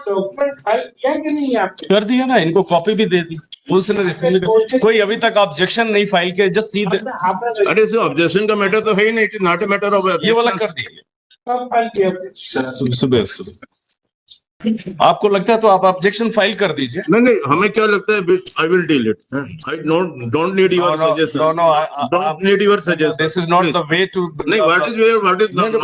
Document file किया कि नहीं आपने? कर दिया ना, इनको कॉपी भी दे दी, उसने रिसीव कोई अभी तक ऑब्जेक्शन नहीं फाइल किया, जस्ट सीधे आपने अरे सो ऑब्जेक्शन का मैटर तो है ही नहीं, it is not a matter of ये वाला कर दिया। कब फाइल किया? सुबह आपको लगता है तो आप ऑब्जेक्शन फाइल कर दीजिए। नहीं, हमें क्या लगता है, I will deal it, I don't need your suggestion, don't need your suggestion, this is not the way to. नहीं, what is not the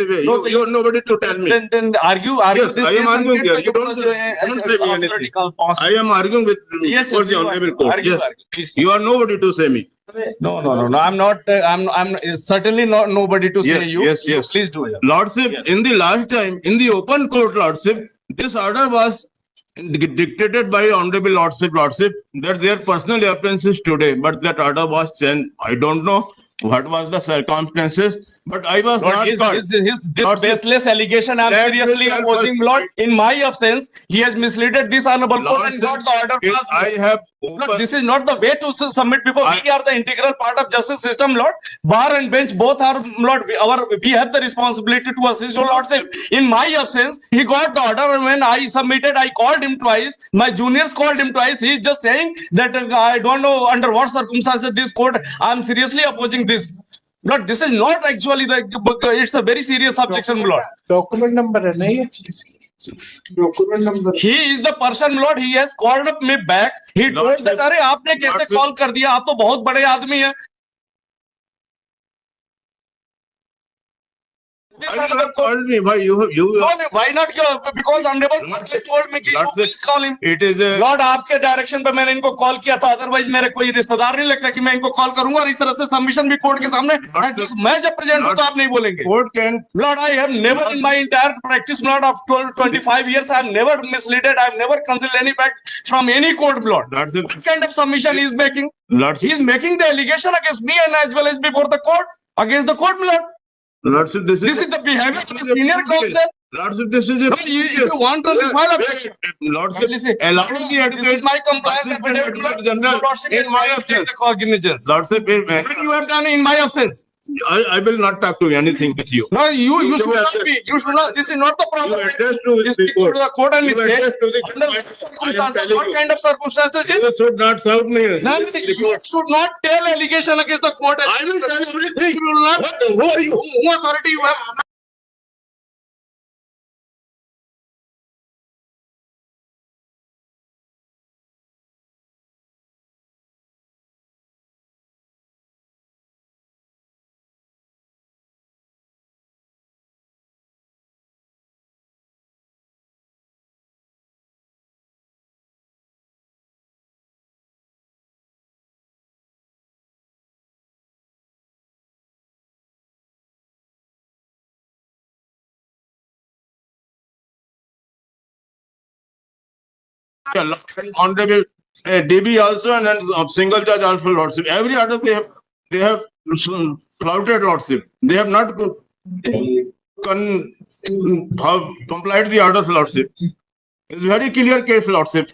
way, you are nobody to tell me. Then argue Yes, this I am case arguing and here. get You don't say me anything. I am arguing with Yes, for yes, the you honorable argue, court. argue, Yes, argue, please. you are nobody to say me. No, I'm not, I'm certainly not nobody to say Yes, you. yes. Please do it. Lordship, Yes. in the last time, in the open court, Lordship, this order was dictated by Honorable Lordship, that their personal appearances today, but that order was changed. I don't know what was the circumstances, but I was Lord, not his caught. this Lordship, baseless allegation, I'm that seriously will help opposing, us. Lord. In my absence, he has misleaded this honorable court and got the order Lordship, passed. I have Lord, open, this is not the way to submit before. We are the integral part of justice system, Lord. Bar and bench both are, Lord. We have the responsibility to assist your Lordship. In my absence, he got the order, and when I submitted, I called him twice. My juniors called him twice. He is just saying that I don't know under what circumstances this court. I am seriously opposing this. Lord, this is not actually it's a very serious objection, Lord. Document number है नहीं? Document number He is the person, Lord. He has called up me back. He told that, अरे आपने कैसे call कर दिया? आप तो बहुत बड़े आदमी हैं. This I honorable have court- called me. Why not? Because honorable court ने told me कि you Lordship, please call him. it is a Lord, आपके डायरेक्शन पे मैंने इनको कॉल किया था, अदरवाइज मेरे कोई रिश्तेदार नहीं लगता कि मैं इनको कॉल करूंगा, और इस तरह से सबमिशन भी कोर्ट के सामने मैं जब प्रेजेंट हूं तो आप नहीं बोलेंगे। court can. Lord, I have never in my entire practice, Lord, of 25 years, I have never misleaded, I have never concealed any fact from any court, Lord. Lordship, What kind of submission he is making? He Lordship, is making the allegation against me and as well as before the court, against the court, Lord. Lordship, this This is the behavior of the senior counsel. Lordship, this is a. Lord, if you want to file objection. Lordship, Listen, allow the this is advocate. my compliance Assistant affidavit, Lord. Advocate General, Lordship, in my take absence. the cognizance. Lordship, What you have done in my absence? I will not talk to anything with you. No, you You should not attest- be. You should not. This is not the You problem. attest to You the speak to court. the court and You say, attest to the under court. what I am circumstances, telling what you. kind of circumstances is You should not shout me. No, you should not tell allegation against the court. I will tell everything. You will not. Who are you? Who authority you have? Honorable DB also and then single judge also, Lordship. Every order they have flouted, Lordship. They have not complied the orders, Lordship. It's very clear case, Lordship.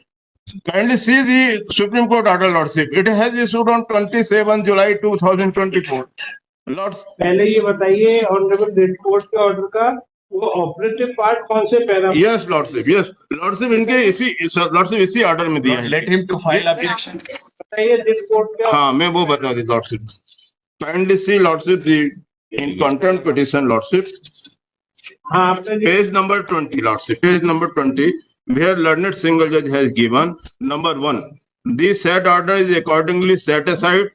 Kindly see the Supreme Court order, Lordship. It has issued on 27 July 2024. Lords, पहले ये बताइए honourable red court के order का वो operative part कौन से para? yes, Lordship, yes. Lordship इनके इसी ऑर्डर में दिया है. Let him to file objection. बताइए रेड कोर्ट के हाँ, मैं वो बता दी, Lordship. Kindly see, Lordship, the in content petition, Lordship. हाँ आपने Page number 20, Lordship. Page number 20, where learned single judge has given, number 1, the said order is accordingly set aside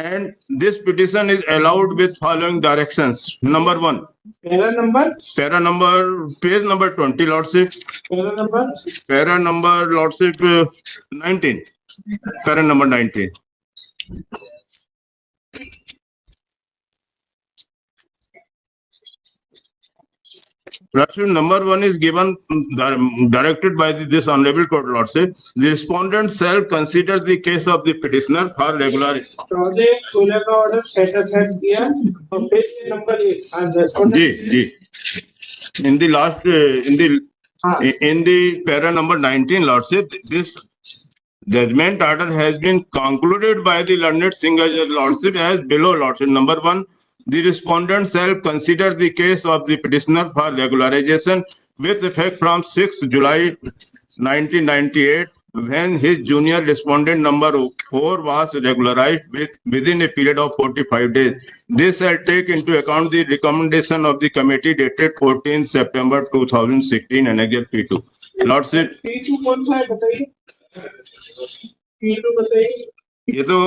and this petition is allowed with following directions. Number 1, para number page number 20, Lordship. Para number, Lordship, 19. Para number 19. Lordship, number 1 is given, directed by this honorable court, Lordship. The respondent shall consider the case of the petitioner for regular. 14/16 का order setup किया और page number 1 जी. In the last, in the para number 19, Lordship, this judgment order has been concluded by the learned single judge, Lordship, as below, Lordship. Number 1, the respondent shall consider the case of the petitioner for regularization with effect from 6th July 1998, when his junior respondent number 4 was regularized within a period of 45 days. This shall take into account the recommendation of the committee dated 14 September 2016 and Annexure P2. Lordship, P2 कौन सा है बताइए? P2 बताइए। ये तो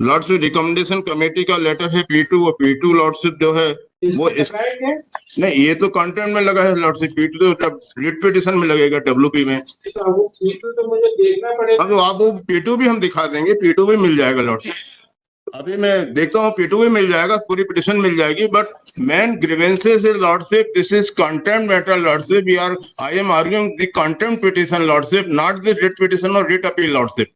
lordship recommendation committee का letter है P2, और P2 लॉर्डशिप जो है वो इस राइट है। नहीं, ये तो कंटेंट में लगा है लॉर्डशिप। P2 तो रिट पिटीशन में लगेगा, WP में। तो वो P2 तो मुझे देखना पड़ेगा। अब आप वो P2 भी हम दिखा देंगे, P2 भी मिल जाएगा लॉर्डशिप। अभी मैं देखता हूँ, P2 भी मिल जाएगा, पूरी पिटीशन मिल जाएगी। But main grievances is lordship, this is contempt matter lordship. I am arguing the contempt petition lordship, not this writ petition और रिट अपील लॉर्डशिप।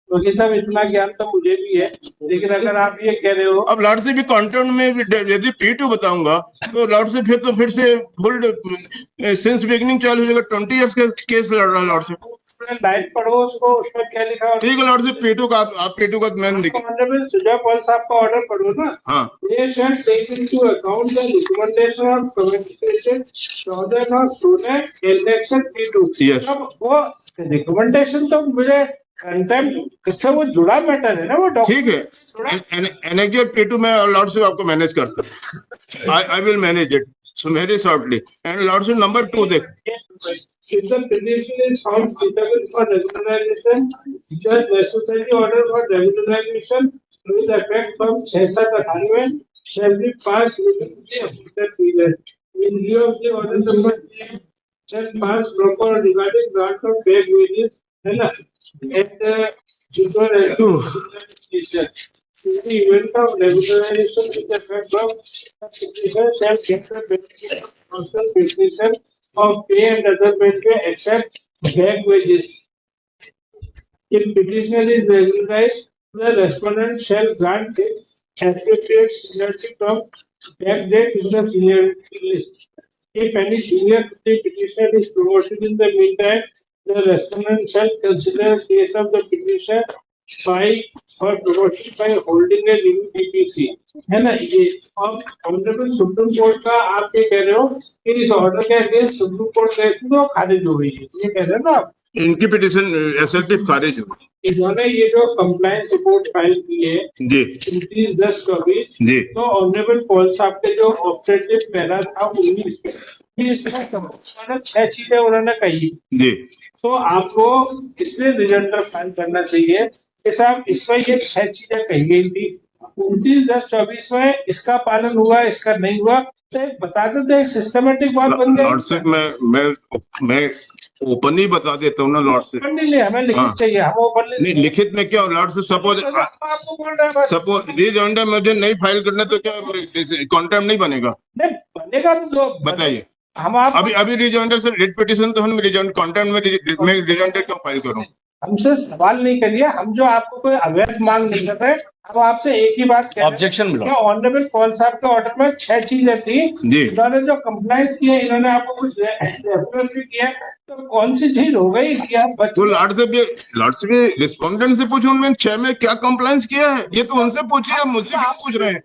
वकील साहब इतना ज्ञान तो मुझे भी है, लेकिन अगर आप ये कह रहे हो अब लॉर्डशिप भी कंटेम्प्ट में यदि P2 बताऊंगा तो लॉर्डशिप फिर से फुल सिंस बिगिनिंग चालू हो जाएगा। 20 इयर्स का केस लड़ रहा है लॉर्डशिप। लाइट पढ़ो उसको, उसमें क्या लिखा है। ठीक है लॉर्डशिप, P2 का आप P2 का मैंने लिखा। ऑनरेबल सुजय पॉल साहब का ऑर्डर पढ़ो ना। हाँ, They shall take into account the recommendation of communication southern और southern election P2। Yes. अब वो रिकमेंडेशन तो मुझे कंटेम्प्ट से वो जुड़ा मैटर है ना, वो ठीक है। एनेक्जर P2 में लॉर्डशिप आपको मैनेज करता है। I will manage it so very shortly. And lordship number 2 देख। If the petition is found suitable for regularization, just necessary order for regularization with effect from 6/7/98 shall be passed within the appointed period. In lieu of the order number 3, shall pass proper regarding grant of back wages and at tutor and teacher. In the event of regularization with effect from petition shall get the benefit of council petition of pay and other benefit except back wages. If petition is regularized, the respondent shall grant his appropriate seniority from back date in the seniority list. If any senior petitioner is promoted in the meantime, the respondent shall consider the case of the petitioner by or promotion by holding a new DPC, है ना। ये अब honourable supreme court का आप ये कह रहे हो कि इस ऑर्डर के अगेंस्ट सुप्रीम कोर्ट गए थे तो खारिज हो गई है, ये कह रहे हो ना आप। इनकी पिटीशन एसएलटी खारिज हो। इन्होंने ये जो कंप्लायंस रिपोर्ट फाइल की है जी 29/10/24 जी तो ऑनरेबल पॉल साहब के जो ऑब्जेक्टिव पैरा था 19 इसमें 6 चीजें उन्होंने कही जी। तो आपको इसलिए रिजल्टर फाइल करना चाहिए कि साहब इसमें ये 6 चीजें कही गई थी 29/10/24 में इसका पालन हुआ, इसका नहीं हुआ, तो एक बता देते, एक सिस्टमेटिक बात बन गई। लॉर्डशिप मैं ओपन ही बता देता हूँ ना लॉर्डशिप। नहीं ले, हमें लिखित चाहिए, हम ओपन नहीं, लिखित में क्या लॉर्डशिप सपोज आपको बोल रहे हैं सपोज रिजॉइंडर मुझे नहीं फाइल करना तो क्या कॉन्टेम्प्ट नहीं बनेगा? नहीं बनेगा तो बताइए। हम आप अभी रिजॉइंडर से रिट पिटीशन तो हम रिजॉइंड कॉन्टेम्प्ट में रिजॉइंडर क्यों फाइल करूँ? हमसे सवाल नहीं करिए, हम जो आपको कोई अवैध मांग नहीं कर रहे, हम आपसे एक ही बात कह रहे हैं। ऑब्जेक्शन मिला। ऑनरेबल पॉल साहब के ऑर्डर में 6 चीजें थी, इन्होंने जो कंप्लायंस किया, इन्होंने आपको कुछ रेफरेंस भी किया, तो कौन सी चीज हो गई कि आप तो लॉर्डशिप रिस्पोंडेंट से पूछो उनमें 6 में क्या कंप्लायंस किया है, ये तो उनसे पूछिए, मुझसे क्यों पूछ रहे हैं?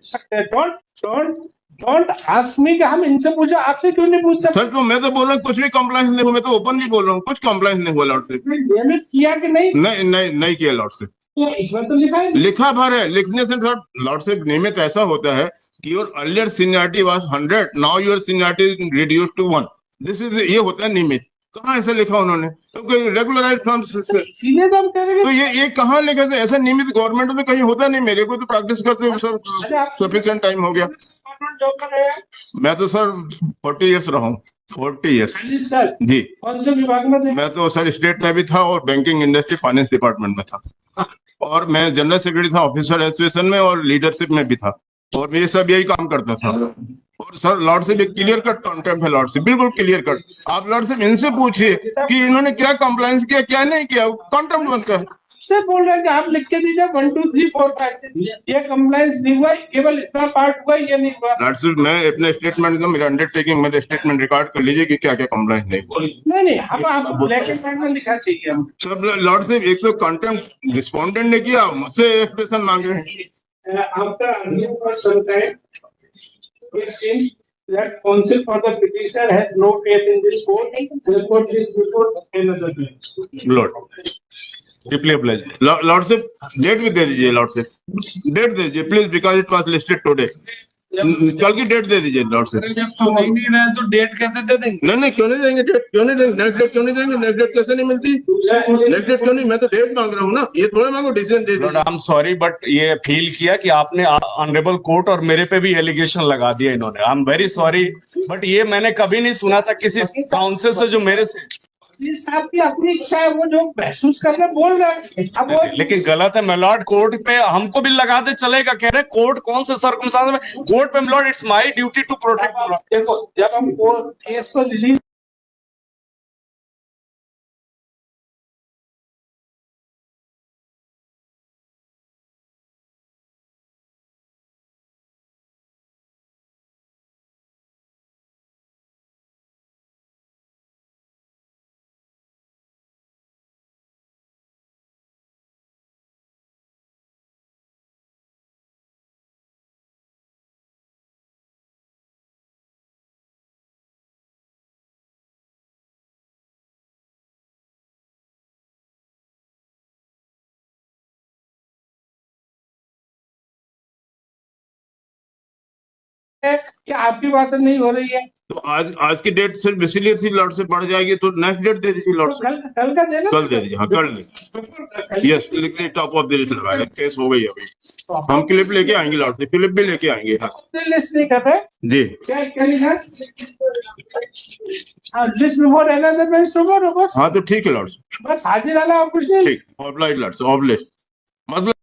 डोंट आस्क मी कि हम इनसे पूछो, आपसे क्यों नहीं पूछ सकते? सर तो मैं तो बोल रहा हूँ कुछ भी कंप्लायंस नहीं हुआ, मैं तो ओपन नहीं बोल रहा हूँ, कुछ कंप्लायंस नहीं हुआ लॉर्डशिप। नियमित किया कि नहीं? नहीं किया लॉर्डशिप। तो इसमें तो लिखा है, लिखा भर है, लिखने से सर लॉर्डशिप नियमित ऐसा होता है कि your earlier seniority was 100, now your seniority is reduced to 1। This is ये होता है नियमित। कहाँ ऐसा लिखा उन्होंने? तो रेगुलराइज फ्रॉम सीधे तो हम कह रहे हैं तो ये कहाँ लिखा है? ऐसा नियमित गवर्नमेंट में कहीं होता नहीं। मेरे को तो प्रैक्टिस करते हुए सर सफिशिएंट टाइम हो गया। जो कर रहे हैं मैं तो सर 40 इयर्स रहा हूँ। 40 इयर्स सर जी। कौन से विभाग में थे? मैं तो सर स्टेट में भी था और बैंकिंग इंडस्ट्री फाइनेंस डिपार्टमेंट में था, और मैं जनरल सेक्रेटरी था ऑफिसर एसोसिएशन में, और लीडरशिप में भी था, और मैं सब यही काम करता था। और सर लॉर्डशिप एक क्लियर कट कॉन्टेम्प्ट है लॉर्डशिप, बिल्कुल क्लियर कट। आप लॉर्डशिप इनसे पूछिए कि इन्होंने क्या कंप्लायंस किया, क्या नहीं किया, कॉन्टेम्प्ट बनता है। से बोल रहे हैं कि आप लिख के दीजिए 1 2 3 4 5 ये कंप्लायंस नहीं हुआ, केवल इतना पार्ट हुआ, ये नहीं हुआ। लॉर्डशिप मैं अपने स्टेटमेंट में मेरा अंडरटेकिंग, मेरे स्टेटमेंट रिकॉर्ड कर लीजिए कि क्या क्या कंप्लायंस नहीं हुआ। नहीं हम आप ब्लैक एंड व्हाइट में लिखा चाहिए हम सब लॉर्डशिप। एक तो कॉन्टेम्प्ट रिस्पोंडेंट ने किया, मुझसे एक्सप्रेशन मांगे। After earning for some time that counsel for the petitioner has no faith in this court, therefore this before another bench. Lord, Deeply obliged. Lordship, date भी दे दीजिए लॉर्डशिप, डेट दे दीजिए please because it was listed today. कल की date दे दीजिए lordship. जब सुन ही नहीं रहे तो डेट कैसे दे देंगे? नहीं क्यों नहीं देंगे डेट, क्यों नहीं देंगे नेक्स्ट डेट, क्यों नहीं देंगे नेक्स्ट डेट, कैसे नहीं मिलती नेक्स्ट डेट, क्यों नहीं? मैं तो डेट मांग रहा हूँ ना, ये थोड़ा मांगो डिसीजन दे Lord, दीजिए। I'm sorry, but ये फील किया कि आपने ऑनरेबल कोर्ट और मेरे पे भी एलिगेशन लगा दिया इन्होंने। I am very sorry, but ये मैंने कभी नहीं सुना था किसी काउंसिल से जो मेरे से। वकील साहब की अपनी इच्छा है, वो जो महसूस कर रहे बोल रहे हैं। अब वो लेकिन गलत है मिलॉर्ड, कोर्ट पे हमको भी लगा दे चलेगा, कह रहे कोर्ट कौन से सर्कमस्टांस में कोर्ट पे my lord, it's my duty to protect. देखो, जब हम कोर्ट केस को रिलीज कि आपकी बात नहीं हो रही है, तो आज की डेट सिर्फ इसीलिए थी लॉर्डशिप बढ़ जाएगी, तो नेक्स्ट डेट दे दीजिए तो लॉर्डशिप। कल का देना। कल दे दीजिए, हाँ कल दे। यस, लिख दे टॉप ऑफ द लिस्ट लगाया, केस हो गई अभी। हम क्लिप लेके आएंगे लॉर्डशिप, क्लिप भी लेके आएंगे। हाँ लिस्ट नहीं करते जी, क्या करेगा? लिस्ट रिपोर्ट है ना, तो मैं सुबह हाँ तो ठीक है लॉर्डशिप, बस हाजिर आना और कुछ नहीं। ठीक ऑब्लाइज लॉर्डशिप, ऑब्लाइज मतलब